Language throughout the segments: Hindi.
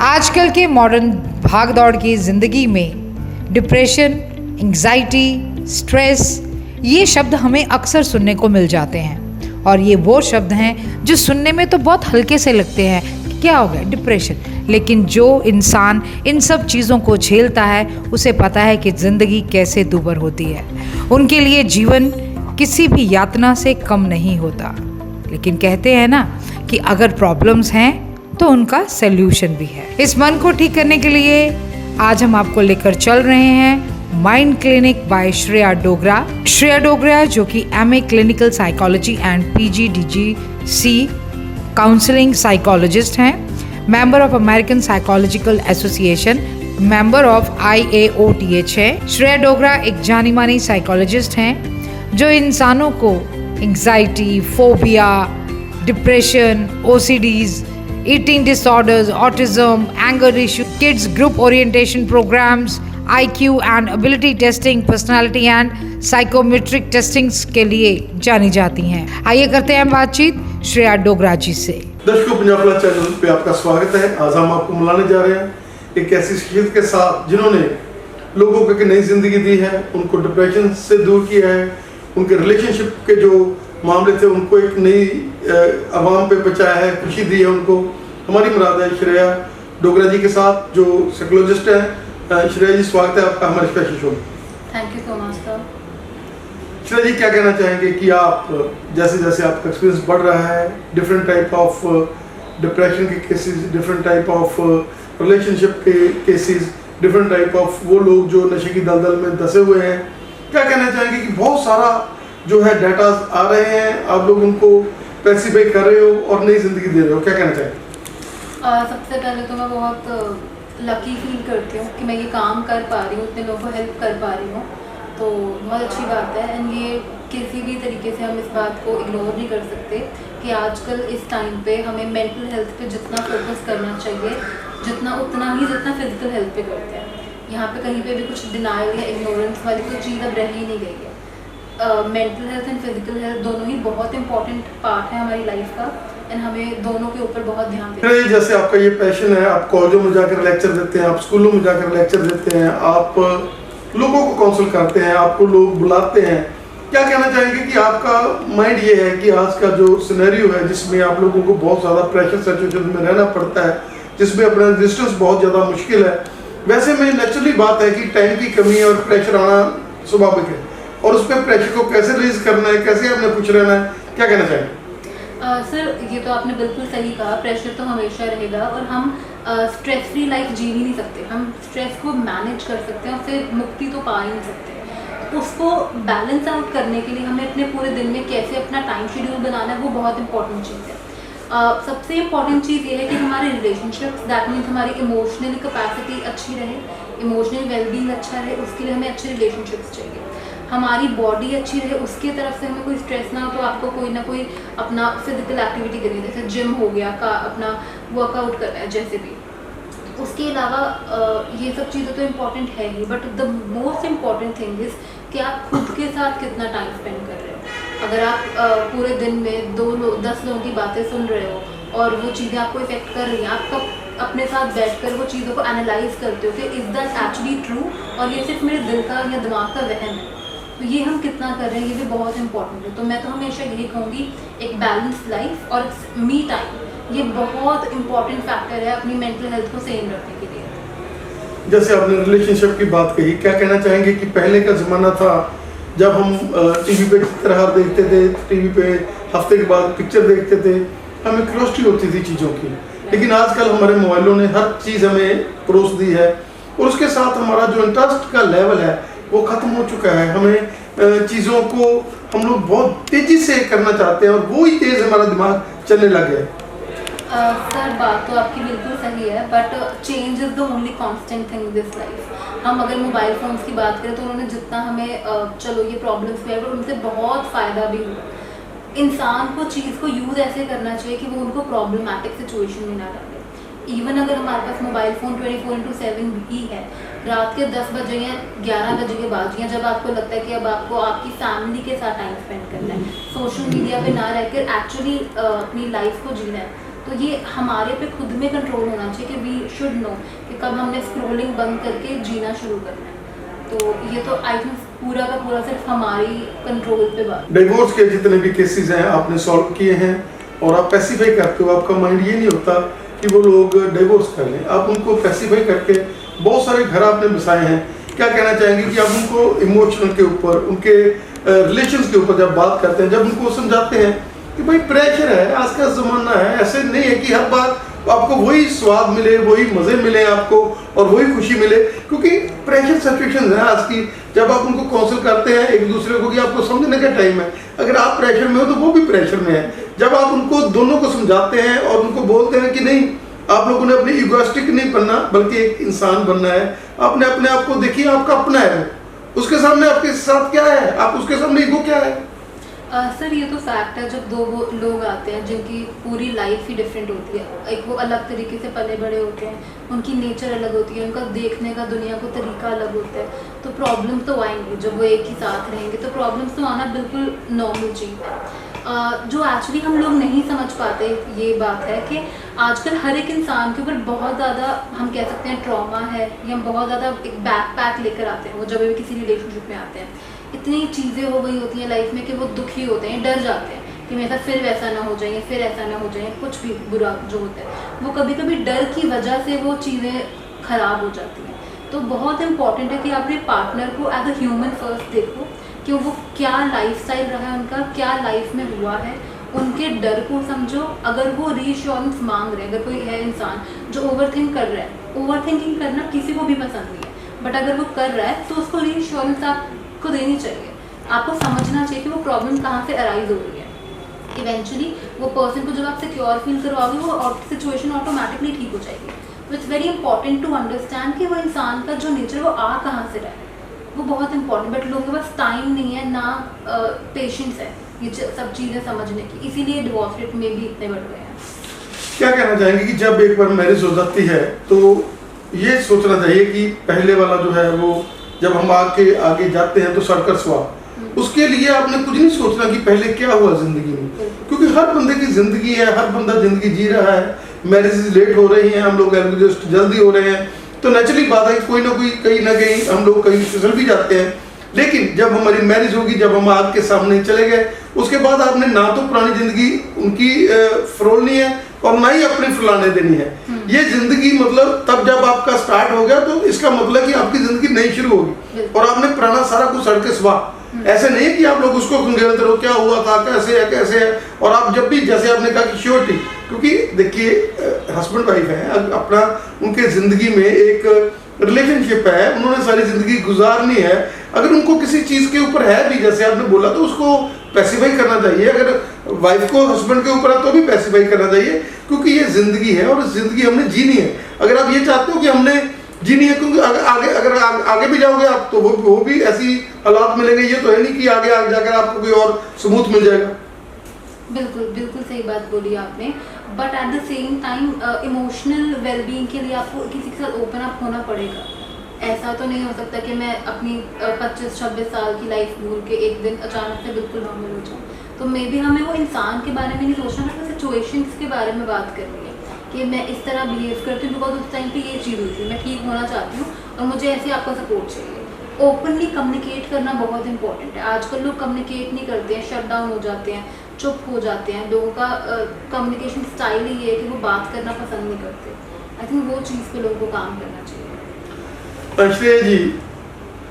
आजकल के मॉडर्न भाग-दौड़ की ज़िंदगी में डिप्रेशन, एंग्जाइटी, स्ट्रेस ये शब्द हमें अक्सर सुनने को मिल जाते हैं और ये वो शब्द हैं जो सुनने में तो बहुत हल्के से लगते हैं कि क्या हो गया डिप्रेशन, लेकिन जो इंसान इन सब चीज़ों को झेलता है उसे पता है कि ज़िंदगी कैसे दूभर होती है। उनके लिए जीवन किसी भी यातना से कम नहीं होता, लेकिन कहते हैं ना कि अगर प्रॉब्लम्स हैं तो उनका सल्यूशन भी है। इस मन को ठीक करने के लिए आज हम आपको लेकर चल रहे हैं mind clinic by Shreya Dogra. Shreya Dogra जो कि MA clinical psychology and PGDGC counselling psychologist हैं, member of American psychological association, member of IAOTH है। श्रेया डोगरा एक जानी मानी साइकोलॉजिस्ट हैं जो इंसानों को anxiety, phobia, depression, OCDs, eating disorders, autism, anger issue, kids group orientation programs, IQ and ability testing, personality and psychometric testings के लिए जानी जाती हैं। आइए करते हैं बातचीत श्रेया डोगरा जी से। दर्शकों, पंजाब प्लस चैनल पे आपका स्वागत है। आज हम आपको मिलाने जा रहे हैं एक ऐसी शख्सियत के साथ जिन्होंने लोगों को एक नई जिंदगी दी है, उनको डिप्रेशन से दूर किया है, उनके रिलेशनशिप के जो मामले थे उनको एक नई आवाम पे बचाया है, खुशी दी है उनको। हमारी मुराद है श्रेया डोगरा जी के साथ जो साइकोलॉजिस्ट हैं। श्रेया जी, स्वागत है आपका हमारे स्पेशल शो में। Thank you so much sir. Shreya ji, क्या कहना चाहेंगे कि आप जैसे जैसे आपका एक्सपीरियंस बढ़ रहा है, डिफरेंट टाइप ऑफ डिप्रेशन के cases, different type of relationship के केसेस, डिफरेंट टाइप ऑफ वो लोग जो नशे की दलदल में दसे हुए हैं, क्या कहना चाहेंगे कि बहुत सारा जो है डाटा आ रहे हैं, आप लोग उनको पैसिफाई कर रहे हो और नई जिंदगी दे रहे हो, क्या कहना चाहेंगे? सबसे पहले तो मैं बहुत लकी फील करती हूँ कि मैं ये काम कर पा रही हूँ, इतने लोगों को हेल्प कर पा रही हूँ, तो बहुत अच्छी बात है। एंड ये किसी भी तरीके से हम इस बात को इग्नोर नहीं कर सकते कि आजकल इस टाइम पे हमें मेंटल हेल्थ पे जितना फोकस करना चाहिए उतना ही फिजिकल हेल्थ पे करते हैं। यहाँ पे कहीं पे भी कुछ डिनाइल या इग्नोरेंस वाली कोई चीज़ अब रह ही नहीं गई है। Mental health and physical health दोनों ही बहुत इंपॉर्टेंट पार्ट है हमारी लाइफ का एंड हमें दोनों के ऊपर बहुत ध्यान देना है। जैसे आपका ये पैशन है, आप कॉलेजों में जाकर लेक्चर देते हैं, आप स्कूलों में जाकर लेक्चर देते हैं, आप लोगों को काउंसिल करते हैं, आपको लोग बुलाते हैं, क्या कहना चाहेंगे कि आपका माइंड ये है कि आज का जो सिनेरियो है जिसमें आप लोगों को बहुत ज़्यादा प्रेशर सिचुएशन में रहना पड़ता है, जिसमें अपना रेजिस्टेंस बहुत ज़्यादा मुश्किल है, वैसे में नेचुरली बात है कि टाइम की कमी और प्रेशर आना स्वाभाविक है, और उस पर प्रेशर को कैसे रिलीज करना है, कैसे आपने खुश रहना है, क्या कहना चाहेंगे? सर, ये तो आपने बिल्कुल सही कहा, प्रेशर तो हमेशा रहेगा और हम स्ट्रेस फ्री लाइफ जी ही नहीं सकते। हम स्ट्रेस को मैनेज कर सकते हैं और फिर मुक्ति तो पा ही नहीं सकते। उसको बैलेंस आउट करने के लिए हमें अपने पूरे दिन में कैसे अपना टाइम शेड्यूल बनाना है, वो बहुत इंपॉर्टेंट चीज़ है। सबसे इम्पॉर्टेंट चीज़ ये है कि हमारे रिलेशनशिप्स, दैट मीन्स हमारी इमोशनल कैपेसिटी अच्छी रहे, इमोशनल वेलबींग अच्छा रहे, उसके लिए हमें अच्छे रिलेशनशिप्स चाहिए। हमारी बॉडी अच्छी रहे, उसकी तरफ से हमें कोई स्ट्रेस ना हो, तो आपको कोई ना कोई अपना फिजिकल एक्टिविटी करनी है, जैसे जिम हो गया का अपना वर्कआउट करना है, जैसे भी। उसके अलावा ये सब चीज़ें तो इम्पॉर्टेंट है ही, but the most important thing is कि आप खुद के साथ कितना टाइम स्पेंड कर रहे हो। अगर आप पूरे दिन में 10 लोगों की बातें सुन रहे हो और वो चीज़ें आपको इफेक्ट कर रही हैं, आप कब अपने साथ बैठकर वो चीज़ों को एनालाइज करते हो कि इज़ दैट एक्चुअली ट्रू और ये सिर्फ मेरे दिल का या दिमाग का वहम है, तो ये हम कितना कर रहे हैं, ये भी बहुत इंपॉर्टेंट है। तो मैं तो हमेशा यही कहूँगी, एक बैलेंस लाइफ और मी टाइम ये बहुत इंपॉर्टेंट फैक्टर है अपनी मेंटल हेल्थ को सेम रखने के लिए। जैसे आपने रिलेशनशिप की बात कही, क्या कहना चाहेंगे कि पहले का ज़माना था जब हम टीवी पे चित्रहार देखते थे, टीवी पे हफ्ते के बाद पिक्चर देखते थे, हमें क्यूरियोसिटी होती थी चीज़ों की, लेकिन आजकल हमारे मोबाइलों ने हर चीज़ हमें परोस दी है और उसके साथ हमारा जो इंटरेस्ट का लेवल है वो ख़त्म हो चुका है। हमें चीज़ों को हम लोग बहुत तेज़ी से करना चाहते हैं और वो ही तेज़ हमारा दिमाग चलने लग गया। सर, बात तो आपकी बिल्कुल सही है, but change is the only constant thing this life. हम अगर मोबाइल फ़ोन्स की बात करें तो उन्होंने जितना हमें चलो ये प्रॉब्लम्स भी है, बट उनसे बहुत फ़ायदा भी हुआ। इंसान को चीज़ को यूज़ ऐसे करना चाहिए कि वो उनको प्रॉब्लमैटिक सिचुएशन में ना डाले। इवन अगर हमारे पास मोबाइल फ़ोन 24/7 भी है, रात के 10 बजे या 11 बजे के बाद या जब आपको लगता है कि अब आपको आपकी फैमिली के साथ टाइम स्पेंड करना है, सोशल मीडिया पे ना रहकर एक्चुअली अपनी लाइफ को जीना है, तो ये हमारे पे खुद में कंट्रोल होना चाहिए कि वी शुड नो कि कब हमने स्क्रोलिंग बंद करके जीना शुरू करना है। तो ये तो आई थिंक पूरा का पूरा सिर्फ हमारी कंट्रोल पे बात। डिवोर्स के जितने भी केसेस हैं आपने सॉल्व किए हैं और आप पैसिफाई करते हो, आपका माइंड ये नहीं होता कि वो लोग डिवोर्स कर लें, आप उनको पैसिफाई करके बहुत सारे घर आपने बसाए हैं। क्या कहना चाहेंगे कि आप उनको इमोशनल के ऊपर, उनके रिलेशंस के ऊपर जब बात करते हैं, जब उनको समझाते हैं कि भाई प्रेशर है, आज का ज़माना है, ऐसे नहीं है कि हर बार आपको वही स्वाद मिले, वही मज़े मिले आपको और वही खुशी मिले, क्योंकि प्रेशर सिचुएशन है आज की। जब आप उनको काउंसिल करते हैं एक दूसरे को कि आपको समझने का टाइम है, अगर आप प्रेशर में हो तो वो भी प्रेशर में है। जब आप उनको दोनों को समझाते हैं और उनको बोलते हैं कि नहीं, आप लोगों ने अपनी इगोइस्टिक नहीं बनना बल्कि एक इंसान बनना है, आपने अपने आप को देखिए, आपका अपना है, उसके सामने आपके साथ क्या है, आप उसके सामने ईगो क्या है। सर ये तो फैक्ट है, जब दो वो लोग आते हैं जिनकी पूरी लाइफ ही डिफरेंट होती है, एक वो अलग तरीके से पले बड़े होते हैं, उनकी नेचर अलग होती है, उनका देखने का दुनिया को तरीका अलग होता है, तो प्रॉब्लम्स तो आएंगी। जब वो एक ही साथ रहेंगे तो प्रॉब्लम्स तो आना बिल्कुल नॉर्मल चीज़ है। जो एक्चुअली हम लोग नहीं समझ पाते ये बात है कि आजकल हर एक इंसान के ऊपर बहुत ज़्यादा, हम कह सकते हैं ट्रॉमा है, या बहुत ज़्यादा एक बैक पैक लेकर आते हैं वो जब भी किसी रिलेशनशिप में आते हैं। इतनी चीज़ें हो गई होती हैं लाइफ में कि वो दुखी होते हैं, डर जाते हैं कि मेरे साथ फिर वैसा ना हो जाए, फिर ऐसा ना हो जाए, कुछ भी बुरा जो होता है वो कभी कभी डर की वजह से वो चीज़ें ख़राब हो जाती हैं। तो बहुत इंपॉर्टेंट है कि आप अपने पार्टनर को एज अ ह्यूमन फर्स्ट देखो कि वो क्या लाइफस्टाइल रहा है उनका, क्या लाइफ में हुआ है, उनके डर को समझो। अगर वो रीश्योरेंस मांग रहे हैं, अगर कोई है इंसान जो ओवरथिंक कर रहा है, ओवरथिंकिंग करना किसी को भी पसंद नहीं है, बट अगर वो कर रहा है तो उसको रीश्योरेंस आपको देनी चाहिए। आपको समझना चाहिए कि वो प्रॉब्लम कहाँ से अराइज हो रही है। इवेंचुअली वो पर्सन को जब आप सिक्योर फील करवाओगे वो सिचुएशन ऑटोमेटिकली ठीक हो जाएगी। तो it's very important to understand कि वो इंसान का जो नेचर वो आ कहाँ से रहा है, वो बहुत इंपॉर्टेंट। बट लोगों के पास टाइम नहीं है ना पेशेंस है ये सब चीज़ें समझने की, इसीलिए डिवोर्स रेट में भी इतने बढ़ गए हैं। क्या कहना चाहेंगे कि जब एक बार मैरिज हो जाती है तो ये सोचना चाहिए कि पहले वाला जो है वो जब हम आगे जाते हैं तो सर्कस हुआ, उसके लिए आपने कुछ नहीं सोचना कि पहले क्या हुआ जिंदगी में, क्योंकि हर बंदे की जिंदगी है, हर बंदा जिंदगी जी रहा है। मैरिज लेट हो रही हैं, हम लोग जल्दी हो रहे हैं, तो नेचुरली बात है कोई ना कोई कहीं ना कहीं हम लोग कहीं फिसल भी जाते हैं। लेकिन जब हमारी मैरिज होगी, जब हम आपके सामने चले गए, उसके बाद आपने ना तो पुरानी जिंदगी उनकी फरोलनी है और ना ही अपनी फुलाने देनी है। ये जिंदगी मतलब तब जब आपका स्टार्ट हो गया तो इसका मतलब कि आपकी जिंदगी नई शुरू होगी और आपने पुराना सारा कुछ सड़के सुहा। ऐसे नहीं है कि आप लोग उसको खंगेलते रहो क्या हुआ था, कैसे है। और आप जब भी, जैसे आपने कहा कि श्योरिटी, क्योंकि देखिए हस्बैंड वाइफ है, अपना उनके जिंदगी में एक रिलेशनशिप है, उन्होंने सारी जिंदगी गुजारनी है। अगर उनको किसी चीज के ऊपर है भी, जैसे आपने बोला, तो उसको पैसिफाई करना चाहिए। अगर वाइफ को हस्बैंड के ऊपर है तो भी पैसिफाई करना चाहिए, क्योंकि ये जिंदगी है और जिंदगी हमने जीनी है। अगर आप ये चाहते हो कि हमने जीनी है, क्योंकि अगर आगे भी जाओगे आप तो वो भी ऐसी हालात मिलेंगे। ये तो है नहीं कि आगे जाकर आपको कोई और स्मूथ मिल जाएगा। बिल्कुल सही बात बोली आपने। But at the same time emotional wellbeing के लिए आपको किसी के साथ ओपन अप होना पड़ेगा। ऐसा तो नहीं हो सकता कि मैं अपनी 25-26 साल की लाइफ भूल के एक दिन अचानक से बिल्कुल नॉर्मल हो जाऊँ। तो मे बी हमें वो इंसान के बारे में नहीं सोचना, हमें सिचुएशंस के बारे में बात करनी है कि मैं इस तरह बिहेव करती हूँ बिकॉज उस टाइम पे ये चीज़ हुई थी, मैं ठीक होना चाहती हूँ और मुझे ऐसे आपका सपोर्ट चाहिए। ओपनली कम्युनिकेट करना बहुत इंपॉर्टेंट है। आजकल लोग कम्युनिकेट नहीं करते हैं, शट डाउन हो जाते हैं, चुप हो जाते हैं। लोगों का कम्युनिकेशन स्टाइल ही है कि वो बात करना पसंद नहीं करते। आई थिंक वो चीज़ पे लोगों को काम करना चाहिए। श्रेया जी,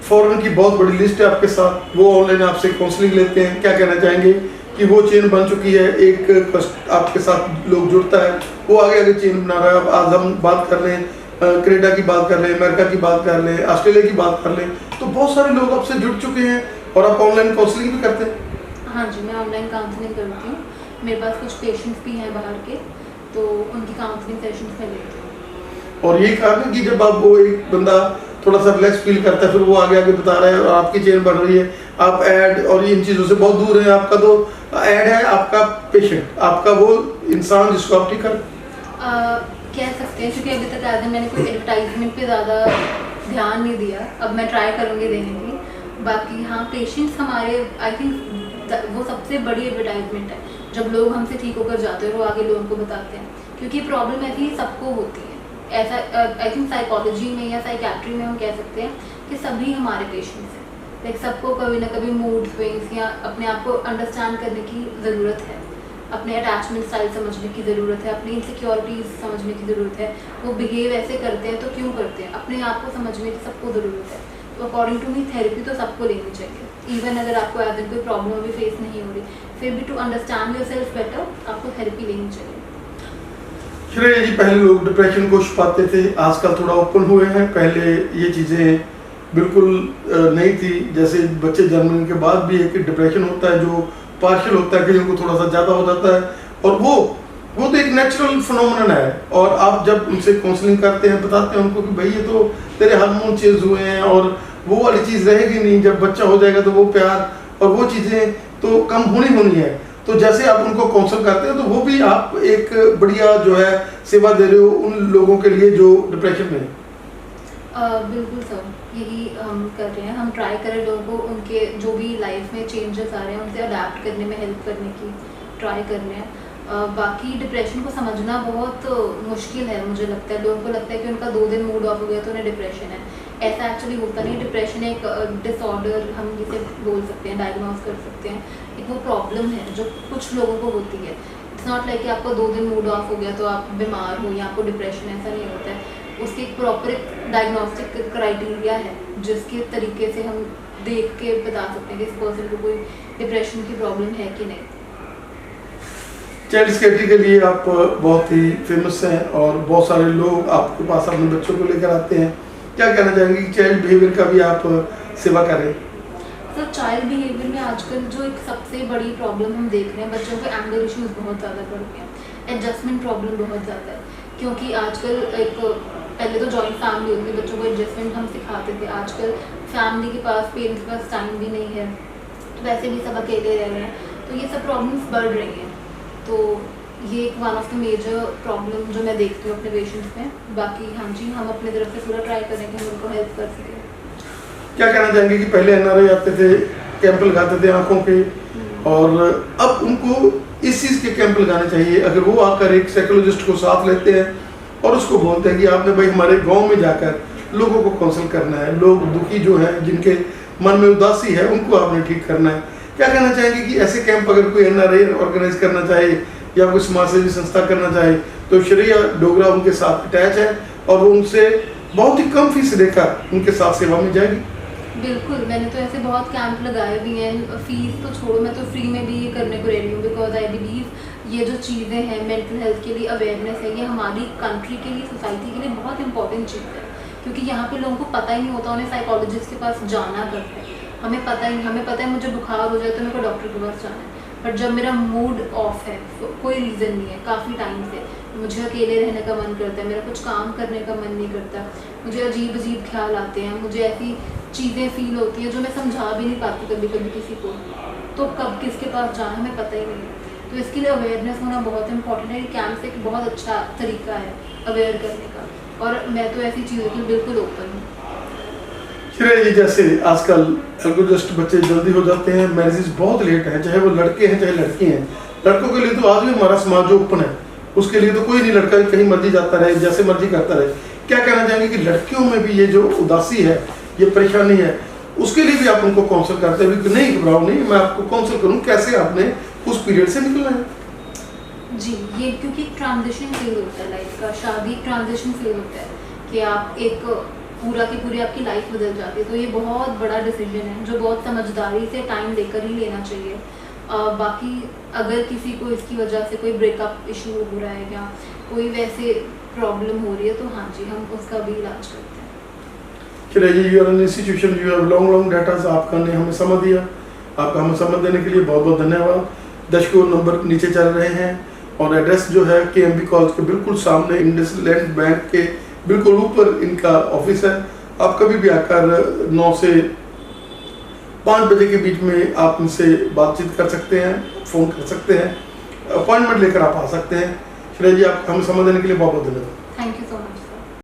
फॉरेन की बहुत बड़ी लिस्ट है आपके साथ, वो ऑनलाइन आपसे काउंसलिंग लेते हैं, क्या कहना चाहेंगे कि वो चेन बन चुकी है, एक आपके साथ लोग जुड़ता है, वो आगे चेन बना रहा है। अब आज हम बात कर रहे हैं कनाडा की बात कर लें, अमेरिका की बात कर लें, ऑस्ट्रेलिया की बात कर लें, तो बहुत सारे लोग आपसे जुड़ चुके हैं और आप ऑनलाइन काउंसलिंग भी करते हैं। हाँ जी, मैं ऑनलाइन काउंसलिंग करती हूँ। मेरे पास कुछ पेशेंट्स भी हैं बाहर के, तो उनकी काउंसलिंग सेशंस में लेती हूँ। और यही कहा ना कि जब आप वो एक बंदा थोड़ा सा रिलैक्स फील करता है, फिर वो आगे बता रहा है और आपकी चेन बन रही है, आप ऐड और इन चीज़ों से बहुत दूर हैं। आपका तो ऐड है, आपका पेशेंट, आपका वो इंसान जिसको आप ठीक कर कह सकते हैं, क्योंकि अभी तक आज मैंने कोई एडवर्टाइजमेंट पे ज़्यादा ध्यान नहीं दिया। अब मैं ट्राई करूँगी देने की। बाकी हाँ, पेशेंट्स हमारे आई थिंक वो सबसे बड़ी एडवर्टाइजमेंट है जब लोग हमसे ठीक होकर जाते हैं और वो आगे लोगों को बताते हैं, क्योंकि प्रॉब्लम ऐसी सबको होती है। ऐसा आई थिंक साइकोलॉजी में या साइकेट्री में हम कह सकते हैं कि सभी हमारे पेशेंट्स हैं। लाइक सबको कभी ना कभी मूड स्विंग्स या अपने आप को अंडरस्टैंड करने की ज़रूरत है, अपने अटैचमेंट स्टाइल समझने की ज़रूरत है, अपनी इनसिक्योरिटीज़ समझने की ज़रूरत है। वो बिहेव ऐसे करते हैं तो क्यों करते हैं, अपने आप को समझने की सबको ज़रूरत है। तो अकॉर्डिंग टू मी थेरेपी तो सबको लेनी चाहिए। इवन अगर आपको एज इन कोई प्रॉब्लम अभी फेस नहीं हो रही, फिर भी to understand yourself better आपको थेरेपी लेनी चाहिए। श्रेया जी, पहले लोग डिप्रेशन को छुपाते थे, आजकल थोड़ा ओपन हुए हैं। पहले ये चीज़ें बिल्कुल नहीं थी। जैसे बच्चे जन्मने के बाद भी एक डिप्रेशन होता है जो पार्शियल होता है, कहीं उनको थोड़ा सा ज़्यादा हो जाता है, और वो तो एक नेचुरल फिनोमेनन है। और आप जब उनसे काउंसलिंग करते हैं, बताते हैं उनको कि भाई ये तो तेरे हार्मोन चेंज हुए हैं और वो वाली चीज़ रहेगी नहीं, जब बच्चा हो जाएगा तो वो प्यार और वो चीज़ें तो कम होनी है। तो जैसे आप उनको काउंसल करते हैं तो वो भी आप एक बढ़िया जो है सेवा दे रहे हो उन लोगों के लिए जो डिप्रेशन में। बिल्कुल सर, यही हम कर रहे हैं। हम ट्राई करें लोगों को उनके जो भी लाइफ में चेंजेस आ रहे हैं उनसे अडेप्ट करने में हेल्प करने की ट्राई कर रहे हैं। बाकी डिप्रेशन को समझना बहुत मुश्किल है। मुझे लगता है लोगों को लगता है कि उनका 2 दिन मूड ऑफ हो गया तो उन्हें डिप्रेशन है। ऐसा एक्चुअली होता नहीं। डिप्रेशन एक डिसऑर्डर हम जिसे बोल सकते हैं, डायग्नोज कर सकते हैं। एक वो प्रॉब्लम है जो कुछ लोगों को होती है। इट्स नॉट लाइक कि आपको 2 दिन मूड ऑफ हो गया तो आप बीमार हो या आपको डिप्रेशन, ऐसा नहीं होता है। उसकी एक प्रॉपर डायग्नोस्टिक क्राइटेरिया है जिसके तरीके से हम देख के बता सकते हैं कि इस पर्सन को कोई डिप्रेशन की प्रॉब्लम है कि नहीं। चाइल्ड साइकियाट्री के लिए आप बहुत ही फेमस हैं और बहुत सारे लोग आपके पास अपने बच्चों को लेकर आते हैं। क्या कहना चाहेंगे कि चाइल्ड बिहेवियर का भी आप सेवा करें? सर, चाइल्ड बिहेवियर में आजकल जो एक सबसे बड़ी प्रॉब्लम हम देख रहे हैं, बच्चों के एंगर इश्यूज बहुत ज़्यादा बढ़ गए हैं। एडजस्टमेंट प्रॉब्लम बहुत ज़्यादा है, क्योंकि आजकल एक पहले तो जॉइंट फैमिली होती थी, बच्चों को एडजस्टमेंट हम सिखाते थे। आजकल फैमिली के पास, पेरेंट्स के पास टाइम भी नहीं है, वैसे भी सब अकेले रह रहे हैं, तो ये सब प्रॉब्लम्स बढ़ रही हैं। तो ये एक one of the major problem जो मैं देखती हूँ अपने पेशेंट्स में। बाकी हाँ जी, हम अपनी तरफ से पूरा ट्राई करें कि हम उनको हेल्प कर सकें। क्या कहना चाहेंगे कि पहले एनआरआई आते थे, कैंप लगाते थे आंखों के, और अब उनको इस चीज़ के कैंप लगाने चाहिए। अगर वो आकर एक साइकोलॉजिस्ट को साथ लेते हैं और उसको बोलते हैं कि आपने भाई हमारे गांव में जाकर लोगों को काउंसल करना है, लोग दुखी जो हैं, जिनके मन में उदासी है, उनको आपने ठीक करना है। क्या कहना चाहेंगे कि ऐसे कैंप अगर कोई एनआरआई ऑर्गेनाइज करना चाहे या कोई समाज सेवी संस्था करना चाहे तो श्रेया डोगरा उनके साथ अटैच है और वो उनसे बहुत ही कम फीस लेकर उनके साथ सेवा में जाएगी? बिल्कुल, मैंने तो ऐसे बहुत कैंप लगाए भी हैं। फीस तो छोड़ो, मैं तो फ्री में भी ये करने को रेडी हूँ, बिकॉज आई बिलीव ये जो चीज़ें हैं मेंटल हेल्थ के लिए अवेयरनेस है, ये हमारी कंट्री के लिए, सोसाइटी के लिए बहुत इंपॉर्टेंट चीज़ है। क्योंकि यहाँ पे लोगों को पता ही नहीं होता, उन्हें साइकोलॉजिस्ट के पास जाना पड़ता है। हमें पता है मुझे बुखार हो जाए तो मेरे को डॉक्टर के पास जाना है, बट जब मेरा मूड ऑफ है, कोई रीज़न नहीं है, काफ़ी टाइम से मुझे अकेले रहने का मन करता है, मेरा कुछ काम करने का मन नहीं करता, मुझे अजीब ख्याल आते हैं, मुझे ऐसी चीज़ें फील होती हैं जो मैं समझा भी नहीं पाती कभी कभी किसी को, तो कब किसके पास जाना हमें पता ही नहीं है। तो इसके लिए अवेयरनेस होना बहुत इंपॉर्टेंट है। कैंप एक बहुत अच्छा तरीका है अवेयर करने का, और मैं तो ऐसी चीज़ों के बिल्कुल ओपन हूँ। श्रेया जी, जैसे आजकल एल्गोजस्ट बच्चे जल्दी हो जाते हैं, मैरिजेस बहुत लेट है, चाहे वो लड़के हैं चाहे लड़की हैं। लड़कों के लिए तो आज भी हमारा समाज जो ओपन है, उसके लिए तो कोई नहीं, लड़का कहीं मर्जी जाता रहे, जैसे मर्जी करता रहे। क्या कहना चाहेंगे कि लड़कियों में भी ये जो उदासी है, ये परेशानी है, उसके लिए भी आप उनको काउंसल करते हैं कि नहीं घबराओ नहीं, मैं आपको काउंसल करूँ कैसे आपने उस पीरियड से निकलना है? जी, ये क्योंकि ट्रांजिशन फेज होता है लाइफ का, शादी ट्रांजिशन फेज होता है कि आप एक पूरा की पूरी आपकी लाइफ बदल जाती है। तो ये बहुत बड़ा डिसीजन है जो बहुत समझदारी से टाइम लेकर ही लेना चाहिए। बाकी अगर किसी को इसकी वजह से कोई ब्रेकअप इशू हो रहा है या कोई वैसे प्रॉब्लम हो रही है तो हाँ जी, हम उसका भी इलाज करते हैं। Shreya ji, you are an institution, you have long data, आपका ने हमें समय दिया, आपका हमें समय देने के लिए बहुत बहुत धन्यवाद। दर्शकों, नंबर नीचे चल रहे हैं और एड्रेस जो है KMB कॉलेज के बिल्कुल सामने, इंडसलैंड बैंक के बिल्कुल ऊपर इनका ऑफिस है। आप कभी भी आकर 9 से 5 बजे के बीच में आप इनसे बातचीत कर सकते हैं, फ़ोन कर सकते हैं, अपॉइंटमेंट लेकर आप आ सकते हैं। श्रेया जी, आप हमें समय देने के लिए बहुत बहुत धन्यवाद। Thank you so much.